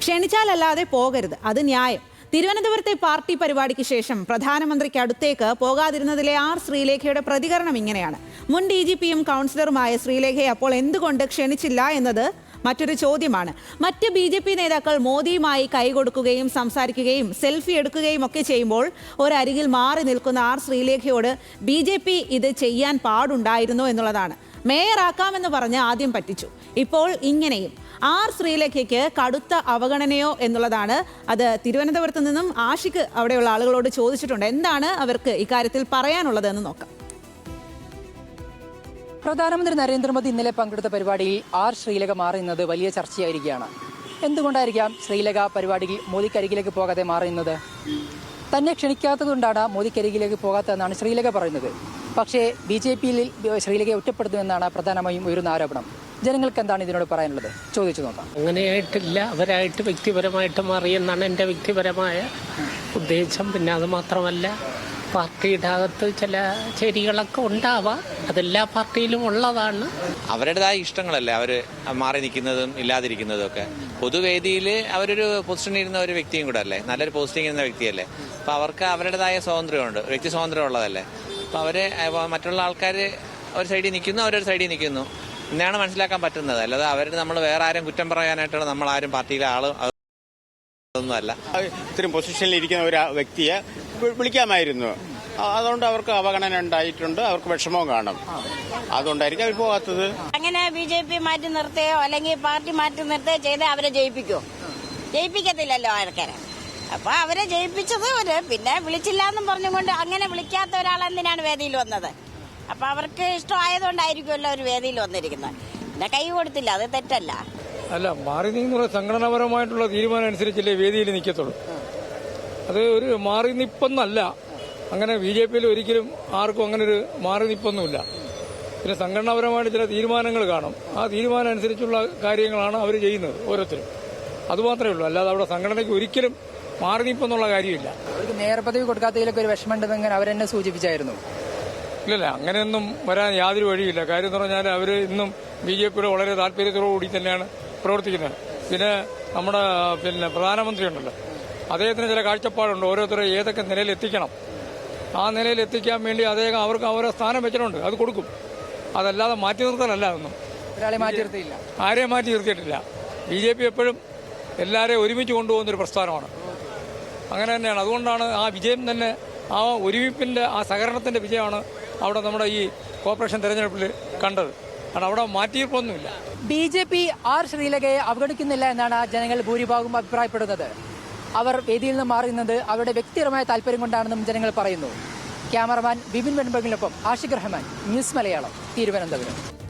ക്ഷണിച്ചാലല്ലാതെ പോകരുത്, അത് ന്യായം. തിരുവനന്തപുരത്തെ പാർട്ടി പരിപാടിക്ക് ശേഷം പ്രധാനമന്ത്രിക്ക് അടുത്തേക്ക് പോകാതിരുന്നതിലെ ആർ ശ്രീലേഖയുടെ പ്രതികരണം ഇങ്ങനെയാണ്. മുൻ DGPയും കൗൺസിലറുമായ ശ്രീലേഖയെ അപ്പോൾ എന്തുകൊണ്ട് ക്ഷണിച്ചില്ല എന്നത് മറ്റൊരു ചോദ്യമാണ്. മറ്റ് BJP നേതാക്കൾ മോദിയുമായി കൈകൊടുക്കുകയും സംസാരിക്കുകയും സെൽഫി എടുക്കുകയും ഒക്കെ ചെയ്യുമ്പോൾ ഒരരികിൽ മാറി നിൽക്കുന്ന ആർ ശ്രീലേഖയോട് BJP ഇത് ചെയ്യാൻ പാടുണ്ടായിരുന്നു എന്നുള്ളതാണ്. മേയറാക്കാമെന്ന് പറഞ്ഞ് ആദ്യം പറ്റിച്ചു, ഇപ്പോൾ ഇങ്ങനെയും. ആർ ശ്രീലേഖയ്ക്ക് കടുത്ത അവഗണനയോ എന്നുള്ളതാണ്. അത് തിരുവനന്തപുരത്ത് നിന്നും ആഷിക്ക് അവിടെയുള്ള ആളുകളോട് ചോദിച്ചിട്ടുണ്ട്. എന്താണ് അവർക്ക് ഇക്കാര്യത്തിൽ പറയാനുള്ളത് എന്ന് നോക്കാം. പ്രധാനമന്ത്രി നരേന്ദ്രമോദി ഇന്നലെ പങ്കെടുത്ത പരിപാടിയിൽ ആർ ശ്രീലേഖ മാറുന്നത് വലിയ ചർച്ചയായിരിക്കുകയാണ്. എന്തുകൊണ്ടായിരിക്കാം ശ്രീലേഖ പരിപാടിയിൽ മോദിക്കരികിലേക്ക് പോകാതെ മാറുന്നത്? തന്നെ ക്ഷണിക്കാത്തതുകൊണ്ടാണ് മോദിക്കരികിലേക്ക് പോകാത്തതെന്നാണ് ശ്രീലേഖ പറയുന്നത്. പക്ഷേ BJPയിൽ ശ്രീലേഖയെ ഒറ്റപ്പെടുത്തുമെന്നാണ് പ്രധാനമായും ഉയരുന്ന ആരോപണം. ജനങ്ങൾക്ക് എന്താണ് ഇതിനോട് പറയാനുള്ളത്? ചോദിച്ചു നോക്കാം. അങ്ങനെയായിട്ടില്ല, അവരായിട്ട് വ്യക്തിപരമായിട്ട് മാറിയെന്നാണ് എൻ്റെ വ്യക്തിപരമായ ഉദ്ദേശം. പിന്നെ അത് മാത്രമല്ല, പാർട്ടിയുടെ അകത്ത് ചില ചേരികളൊക്കെ ഉണ്ടാവാം, അതെല്ലാ പാർട്ടിയിലും ഉള്ളതാണ്. അവരുടേതായ ഇഷ്ടങ്ങളല്ലേ അവർ മാറി നിൽക്കുന്നതും ഇല്ലാതിരിക്കുന്നതും ഒക്കെ. പൊതുവേദിയിൽ അവരൊരു പൊസിഷനിൽ ഇരുന്ന ഒരു വ്യക്തിയും കൂടെ അല്ലേ, നല്ലൊരു പോസ്റ്റിംഗ് ഇരുന്ന വ്യക്തിയല്ലേ. അപ്പോൾ അവർക്ക് അവരുടേതായ സ്വാതന്ത്ര്യമുണ്ട്, വ്യക്തി സ്വാതന്ത്ര്യം ഉള്ളതല്ലേ. അപ്പോൾ അവർ മറ്റുള്ള ആൾക്കാർ ഒരു സൈഡിൽ നിൽക്കുന്നു, അവരൊരു സൈഡിൽ നിൽക്കുന്നു എന്നാണ് മനസ്സിലാക്കാൻ പറ്റുന്നത്. അല്ലാതെ അവരുടെ നമ്മൾ വേറെ ആരും കുറ്റം പറയാനായിട്ടാണ് നമ്മളാരും പാർട്ടിയിലെ ആളും അതൊന്നുമല്ല. ഇത്രയും പൊസിഷനിൽ ഇരിക്കുന്ന ഒരു വ്യക്തിയെ വിളിക്കാമായിരുന്നു. അതുകൊണ്ട് അവർക്ക് അവഗണന ഉണ്ടായിട്ടുണ്ട്, അവർക്ക് വിഷമവും കാണും. അതുകൊണ്ടായിരിക്കും അവർ പോകാത്തത്. അങ്ങനെ BJP മാറ്റി നിർത്തുകയോ അല്ലെങ്കിൽ പാർട്ടി മാറ്റി നിർത്തുകയോ ചെയ്താൽ അവരെ ജയിപ്പിക്കുമോ? ജയിപ്പിക്കത്തില്ലല്ലോ ആൾക്കാരെ. അപ്പൊ അവരെ ജയിപ്പിച്ചത് പിന്നെ വിളിച്ചില്ല എന്നും പറഞ്ഞുകൊണ്ട് അങ്ങനെ വിളിക്കാത്ത ഒരാളെന്തിനാണ് വേദിയിൽ വന്നത്? അപ്പൊ അവർക്ക് ഇഷ്ടമായതുകൊണ്ടായിരിക്കുമല്ലോ ഒരു വേദിയിൽ വന്നിരിക്കുന്നത്. പിന്നെ കൈ കൊടുത്തില്ല, അത് തെറ്റല്ല. അല്ല, മാറി നീങ്ങുന്ന സംഘടനാപരമായിട്ടുള്ള തീരുമാനം അനുസരിച്ചല്ലേ വേദിയിൽ നിൽക്കത്തുള്ളൂ. അത് ഒരു മാറി നിപ്പൊന്നല്ല. അങ്ങനെ BJPയിൽ ഒരിക്കലും ആർക്കും അങ്ങനെ ഒരു മാറി നിപ്പൊന്നുമില്ല. പിന്നെ സംഘടനാപരമായിട്ട് ചില തീരുമാനങ്ങൾ കാണും. ആ തീരുമാനം അനുസരിച്ചുള്ള കാര്യങ്ങളാണ് അവർ ചെയ്യുന്നത് ഓരോരുത്തരും. അതുമാത്രമേ ഉള്ളൂ. അല്ലാതെ അവിടെ സംഘടനയ്ക്ക് ഒരിക്കലും മാറി നിപ്പെന്നുള്ള കാര്യമില്ല. അവർക്ക് മേയർ പദവി കൊടുക്കാത്തതിലൊക്കെ ഒരു വിഷമമുണ്ടെന്ന് അവരെന്നെ സൂചിപ്പിച്ചായിരുന്നു. ഇല്ലല്ല, അങ്ങനെയൊന്നും വരാൻ യാതൊരു വഴിയില്ല. കാര്യം എന്ന് പറഞ്ഞാൽ അവർ ഇന്നും BJPയുടെ വളരെ താല്പര്യത്തോടുകൂടി തന്നെയാണ് പ്രവർത്തിക്കുന്നത്. പിന്നെ നമ്മുടെ പ്രധാനമന്ത്രി ഉണ്ടല്ലോ, അദ്ദേഹത്തിന് ചില കാഴ്ചപ്പാടുണ്ട്. ഓരോരുത്തരെ ഏതൊക്കെ നിലയിൽ എത്തിക്കണം, ആ നിലയിൽ എത്തിക്കാൻ വേണ്ടി അദ്ദേഹം അവർക്ക് അവരെ സ്ഥാനം വെച്ചിട്ടുണ്ട്, അത് കൊടുക്കും. അതല്ലാതെ മാറ്റി നിർത്തലല്ല ഒന്നും. ഒരാളെ മാറ്റി നിർത്തിയില്ല, ആരെയും മാറ്റി നിർത്തിയിട്ടില്ല. BJP എപ്പോഴും എല്ലാവരെയും ഒരുമിച്ച് കൊണ്ടുപോകുന്നൊരു പ്രസ്ഥാനമാണ്. അങ്ങനെ തന്നെയാണ്. അതുകൊണ്ടാണ് ആ വിജയം തന്നെ, ആ ഒരുമിപ്പിന്റെ, ആ സഹകരണത്തിന്റെ വിജയമാണ് അവിടെ നമ്മുടെ ഈ കോർപ്പറേഷൻ തെരഞ്ഞെടുപ്പിൽ കണ്ടത്. കാരണം അവിടെ മാറ്റിയിരുപ്പൊന്നുമില്ല. BJP ആർ ശ്രീലേഖയെ അവഗണിക്കുന്നില്ല എന്നാണ് ജനങ്ങൾ ഭൂരിഭാഗം അഭിപ്രായപ്പെടുന്നത്. അവർ വേദിയിൽ നിന്ന് മാറുന്നത് അവരുടെ വ്യക്തിപരമായ താല്പര്യം കൊണ്ടാണെന്നും ജനങ്ങൾ പറയുന്നു. ക്യാമറമാൻ ബിപിൻ വെൺബർഗിനൊപ്പം ആഷിഖ് റഹ്മാൻ, ന്യൂസ് മലയാളം, തിരുവനന്തപുരം.